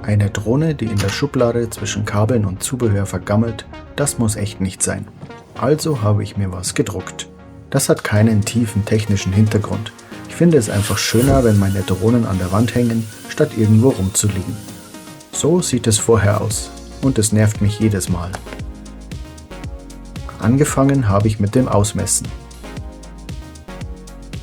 Eine Drohne, die in der Schublade zwischen Kabeln und Zubehör vergammelt, das muss echt nicht sein. Also habe ich mir was gedruckt. Das hat keinen tiefen technischen Hintergrund. Ich finde es einfach schöner, wenn meine Drohnen an der Wand hängen, statt irgendwo rumzuliegen. So sieht es vorher aus und es nervt mich jedes Mal. Angefangen habe ich mit dem Ausmessen.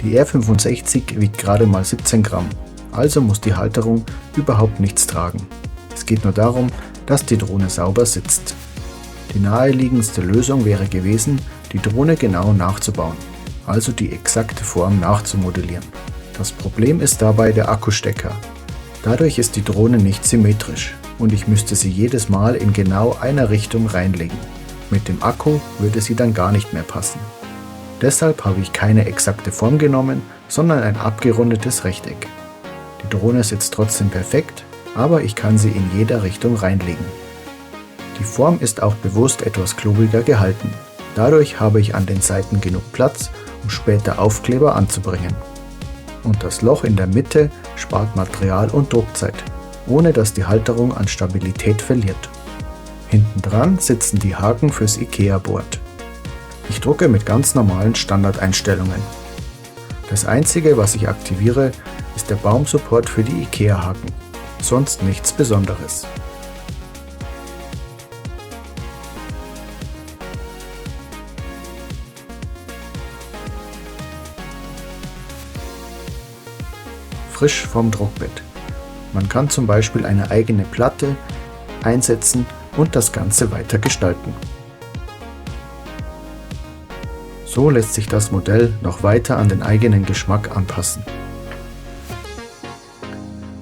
Die R65 wiegt gerade mal 17 Gramm, also muss die Halterung überhaupt nichts tragen. Es geht nur darum, dass die Drohne sauber sitzt. Die naheliegendste Lösung wäre gewesen, die Drohne genau nachzubauen, also die exakte Form nachzumodellieren. Das Problem ist dabei der Akkustecker. Dadurch ist die Drohne nicht symmetrisch und ich müsste sie jedes Mal in genau einer Richtung reinlegen. Mit dem Akku würde sie dann gar nicht mehr passen. Deshalb habe ich keine exakte Form genommen, sondern ein abgerundetes Rechteck. Die Drohne sitzt trotzdem perfekt, aber ich kann sie in jeder Richtung reinlegen. Die Form ist auch bewusst etwas klobiger gehalten. Dadurch habe ich an den Seiten genug Platz, um später Aufkleber anzubringen. Und das Loch in der Mitte spart Material und Druckzeit, ohne dass die Halterung an Stabilität verliert. Hinten dran sitzen die Haken fürs IKEA-Board. Ich drucke mit ganz normalen Standardeinstellungen. Das einzige, was ich aktiviere, ist der Baumsupport für die IKEA-Haken. Sonst nichts Besonderes. Frisch vom Druckbett. Man kann zum Beispiel eine eigene Platte einsetzen und das Ganze weiter gestalten. So lässt sich das Modell noch weiter an den eigenen Geschmack anpassen.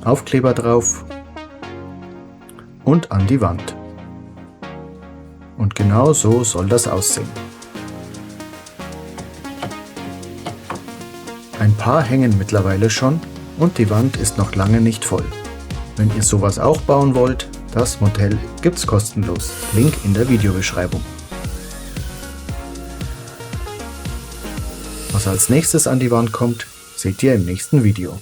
Aufkleber drauf und an die Wand. Und genau so soll das aussehen. Ein paar hängen mittlerweile schon und die Wand ist noch lange nicht voll. Wenn ihr sowas auch bauen wollt, das Modell gibt's kostenlos. Link in der Videobeschreibung. Was als nächstes an die Wand kommt, seht ihr im nächsten Video.